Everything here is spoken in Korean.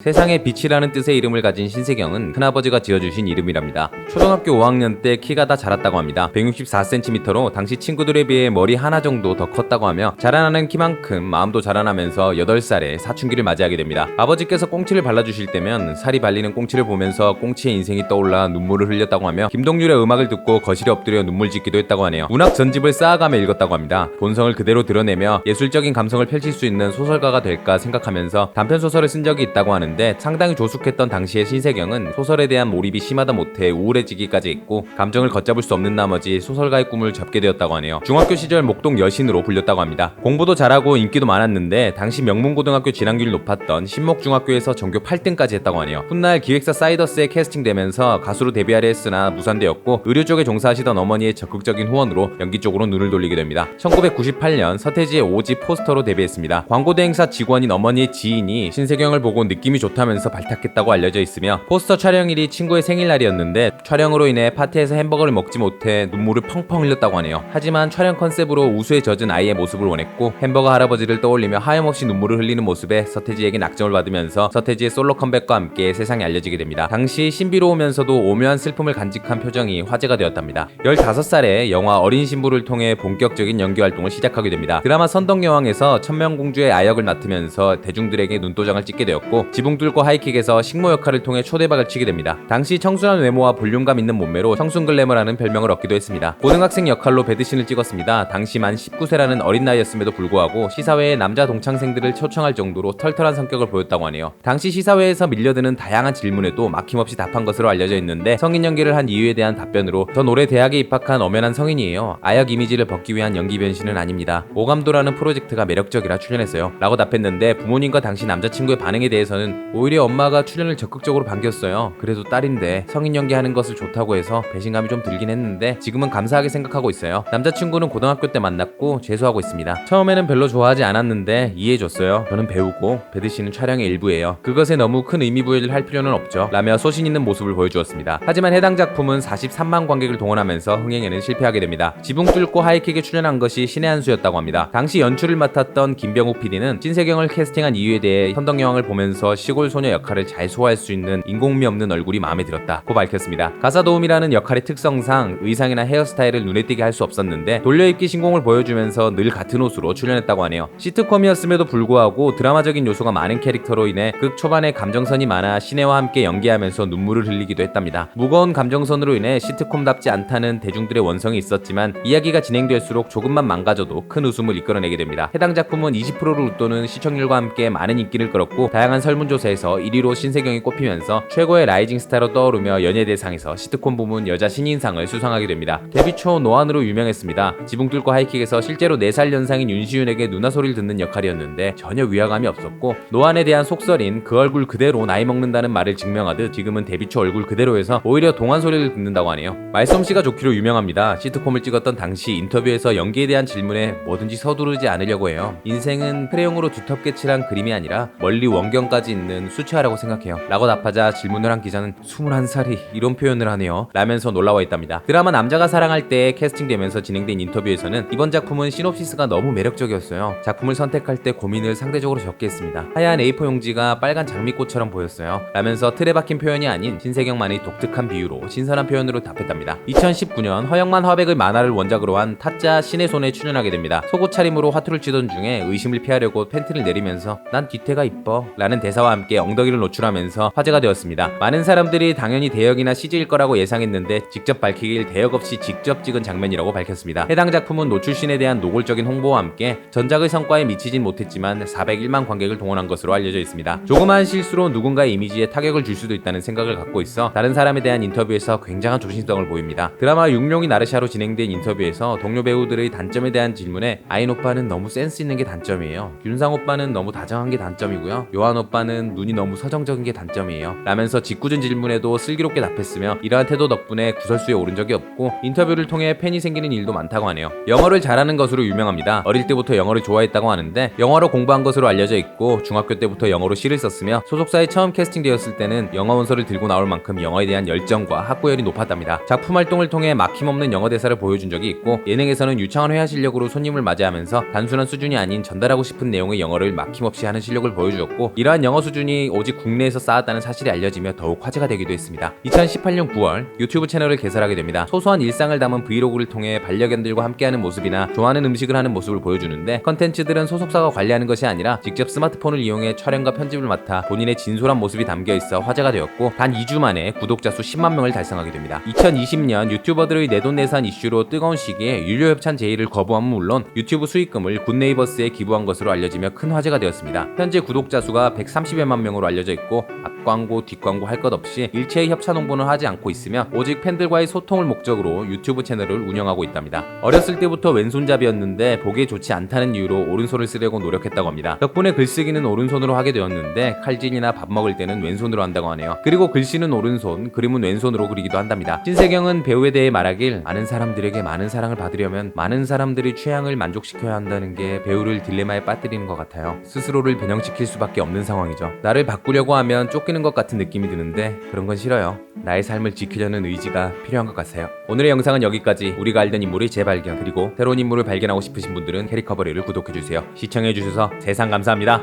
세상의 빛이라는 뜻의 이름을 가진 신세경은 큰아버지가 지어주신 이름이랍니다. 초등학교 5학년 때 키가 다 자랐다고 합니다. 164cm로 당시 친구들에 비해 머리 하나 정도 더 컸다고 하며 자라나는 키만큼 마음도 자라나면서 8살에 사춘기를 맞이하게 됩니다. 아버지께서 꽁치를 발라주실 때면 살이 발리는 꽁치를 보면서 꽁치의 인생이 떠올라 눈물을 흘렸다고 하며 김동률의 음악을 듣고 거실에 엎드려 눈물 짓기도 했다고 하네요. 문학 전집을 쌓아가며 읽었다고 합니다. 본성을 그대로 드러내며 예술적인 감성을 펼칠 수 있는 소설가가 될까 생각하면서 단편소설을 쓴 적이 있다고 하는데 상당히 조숙했던 당시의 신세경은 소설에 대한 몰입이 심하다 못해 우울해지기까지 했고 감정을 걷잡을 수 없는 나머지 소설가의 꿈을 접게 되었다고 하네요. 중학교 시절 목동 여신으로 불렸다고 합니다. 공부도 잘하고 인기도 많았는데 당시 명문고등학교 진학률이 높았던 신목중학교에서 전교 8등까지 했다고 하네요. 훗날 기획사 사이더스에 캐스팅되면서 가수로 데뷔하려 했으나 무산되었고 의료 쪽에 종사하시던 어머니의 적극적인 후원으로 연기 쪽으로 눈을 돌리게 됩니다. 1998년 서태지의 오지 포스터로 데뷔했습니다. 광고대행사 직원인 어머니의 지인이 신세경을 보고 느낌이 좋다면서 발탁했다고 알려져 있으며 포스터 촬영일이 친구의 생일날이었는데 촬영으로 인해 파티에서 햄버거를 먹지 못해 눈물을 펑펑 흘렸다고 하네요. 하지만 촬영 컨셉으로 우수에 젖은 아이의 모습을 원했고 햄버거 할아버지를 떠올리며 하염없이 눈물을 흘리는 모습에 서태지에게 낙점을 받으면서 서태지의 솔로 컴백과 함께 세상에 알려지게 됩니다. 당시 신비로우면서도 오묘한 슬픔을 간직한 표정이 화제가 되었답니다. 15살에 영화 어린 신부를 통해 본격적인 연기 활동을 시작하게 됩니다. 드라마 선덕여왕에서 천명공주의 아역을 맡으면서 대중들에게 눈도장을 찍게 되었고 지붕 뚫고 하이킥에서 식모 역할을 통해 초대박을 치게 됩니다. 당시 청순한 외모와 볼륨감 있는 몸매로 청순 글래머라는 별명을 얻기도 했습니다. 고등학생 역할로 배드신을 찍었습니다. 당시 만 19세라는 어린 나이였음에도 불구하고 시사회에 남자 동창생들을 초청할 정도로 털털한 성격을 보였다고 하네요. 당시 시사회에서 밀려드는 다양한 질문에도 막힘없이 답한 것으로 알려져 있는데 성인 연기를 한 이유에 대한 답변으로 전 올해 대학에 입학한 엄연한 성인이에요. 아역 이미지를 벗기 위한 연기 변신은 아닙니다. 오감도라는 프로젝트가 매력적이라 출연했어요 라고 답했는데 부모님과 당시 남자친구의 반응에 대해서는 오히려 엄마가 출연을 적극적으로 반겼어요. 그래도 딸인데 성인 연기하는 것을 좋다고 해서 배신감이 좀 들긴 했는데 지금은 감사하게 생각하고 있어요. 남자친구는 고등학교 때 만났고 재수하고 있습니다. 처음에는 별로 좋아하지 않았는데 이해해줬어요. 저는 배우고 배드씨는 촬영의 일부예요. 그것에 너무 큰 의미 부여를 할 필요는 없죠 라며 소신 있는 모습을 보여주었습니다. 하지만 해당 작품은 43만 관객을 동원하면서 흥행에는 실패하게 됩니다. 지붕 뚫고 하이킥에 출연한 것이 신의 한 수였다고 합니다. 당시 연출을 맡았던 김병욱 PD는 신세경을 캐스팅한 이유에 대해 선덕여왕을 보면서 시골 소녀 역할을 잘 소화할 수 있는 인공미 없는 얼굴이 마음에 들었다고 밝혔습니다. 가사 도우미라는 역할의 특성상 의상이나 헤어스타일을 눈에 띄게 할 수 없었는데 돌려입기 신공을 보여주면서 늘 같은 옷으로 출연했다고 하네요. 시트콤이었음에도 불구하고 드라마적인 요소가 많은 캐릭터로 인해 극 초반에 감정선이 많아 신혜와 함께 연기하면서 눈물을 흘리기도 했답니다. 무거운 감정선으로 인해 시트콤답지 않다는 대중들의 원성이 있었지만 이야기가 진행될수록 조금만 망가져도 큰 웃음을 이끌어내게 됩니다. 해당 작품은 20%를 웃도는 시청률과 함께 많은 인기를 끌었고 다양한 설문조사에서 1위로 신세경이 꼽히면서 최고의 라이징 스타로 떠오르며 연예대상에서 시트콤 부문 여자 신인상을 수상하게 됩니다. 데뷔 초 노안으로 유명했습니다. 지붕 뚫고 하이킥에서 실제로 4살 연상인 윤시윤에게 누나 소리를 듣는 역할이었는데 전혀 위화감이 없었고 노안에 대한 속설인 그 얼굴 그대로 나이 먹는다는 말을 증명하듯 지금은 데뷔 초 얼굴 그대로에서 오히려 동안 소리를 듣는다고 하네요. 말솜씨가 좋기로 유명합니다. 시트콤을 찍었던 당시 인터뷰에서 연기에 대한 질문에 뭐든지 서두르지 않으려고 해요. 인생은 크레용으로 두텁게 칠한 그림이 아니라 멀리 원경까지 있는 수채화라고 생각해요 라고 답하자 질문을 한 기자는 21살이 이런 표현을 하네요 라면서 놀라워 있답니다. 드라마 남자가 사랑할 때 캐스팅되면서 진행된 인터뷰에서는 이번 작품은 시놉시스가 너무 매력적이었어요. 작품을 선택할 때 고민을 상대적으로 적게 했습니다. 하얀 A4 용지가 빨간 장미꽃처럼 보였어요 라면서 틀에 박힌 표현이 아닌 신세경만의 독특한 비유로 신선한 표현으로 답했답니다. 2019년 허영만 화백의 만화를 원작으로 한 타짜 신의 손에 출연하게 됩니다. 속옷 차림으로 화투를 치던 중에 의심을 피하려고 팬티를 내리면서 난 뒤태가 이뻐 라는 대사와 함께 엉덩이를 노출하면서 화제가 되었습니다. 많은 사람들이 당연히 대역이나 CG일 거라고 예상했는데 직접 밝히길 대역 없이 직접 찍은 장면이라고 밝혔습니다. 해당 작품은 노출신에 대한 노골적인 홍보와 함께 전작의 성과에 미치진 못했지만 401만 관객을 동원한 것으로 알려져 있습니다. 조그마한 실수로 누군가의 이미지에 타격을 줄 수도 있다는 생각을 갖고 있어 다른 사람에 대한 인터뷰에서 굉장한 조심성을 보입니다. 드라마 육룡이 나르샤로 진행된 인터뷰에서 동료 배우들의 단점에 대한 질문에 아인 오빠는 너무 센스 있는 게 단점이에요. 윤상 오빠는 너무 다정한 게 단점이고요. 요한 오빠는 눈이 너무 서정적인 게 단점이에요 라면서 짓궂은 질문에도 슬기롭게 답했으며 이러한 태도 덕분에 구설수에 오른 적이 없고 인터뷰를 통해 팬이 생기는 일도 많다고 하네요. 영어를 잘하는 것으로 유명합니다. 어릴 때부터 영어를 좋아했다고 하는데 영어로 공부한 것으로 알려져 있고 중학교 때부터 영어로 시를 썼으며 소속사에 처음 캐스팅되었을 때는 영어 원서를 들고 나올 만큼 영어에 대한 열정과 학구열이 높았답니다. 작품 활동을 통해 막힘없는 영어 대사를 보여준 적이 있고 예능에서는 유창한 회화 실력으로 손님을 맞이하면서 단순한 수준이 아닌 전달하고 싶은 내용의 영어를 막힘없이 하는 실력을 보여주었고 이러한 영어 수준이 오직 국내에서 쌓았다는 사실이 알려지며 더욱 화제가 되기도 했습니다. 2018년 9월 유튜브 채널을 개설하게 됩니다. 소소한 일상을 담은 브이로그를 통해 반려견들과 함께하는 모습이나 좋아하는 음식을 하는 모습을 보여주는데, 컨텐츠들은 소속사가 관리하는 것이 아니라 직접 스마트폰을 이용해 촬영과 편집을 맡아 본인의 진솔한 모습이 담겨 있어 화제가 되었고, 단 2주 만에 구독자 수 10만 명을 달성하게 됩니다. 2020년 유튜버들의 내돈내산 이슈로 뜨거운 시기에 유료 협찬 제의를 거부함은 물론 유튜브 수익금을 굿네이버스에 기부한 것으로 알려지며 큰 화제가 되었습니다. 현재 구독자 수가 130여만 명으로 알려져 있고, 앞광고 뒷광고 할 것 없이 일체의 협찬 홍보는 하지 않고 있으며 오직 팬들과의 소통을 목적으로 유튜브 채널을 운영하고 있답니다. 어렸을 때부터 왼손잡이였는데 보기에 좋지 않다는 이유로 오른손을 쓰려고 노력했다고 합니다. 덕분에 글쓰기는 오른손으로 하게 되었는데 칼질이나 밥 먹을 때는 왼손으로 한다고 하네요. 그리고 글씨는 오른손, 그림은 왼손으로 그리기도 한답니다. 신세경은 배우에 대해 말하길, 많은 사람들에게 많은 사랑을 받으려면 많은 사람들의 취향을 만족시켜야 한다는 게 배우를 딜레마에 빠뜨리는 것 같아요. 스스로를 변형시킬 수밖에 없는 상황이죠. 나를 바꾸려고 하면 쫓기는 것 같은 느낌이 드는데 그런 건 싫어요. 나의 삶을 지키려는 의지가 필요한 것 같아요. 오늘의 영상은 여기까지. 우리가 알던 인물의 재발견, 그리고 새로운 인물을 발견하고 싶으신 분들은 캐릭커버리를 구독해주세요. 시청해주셔서 세상 감사합니다.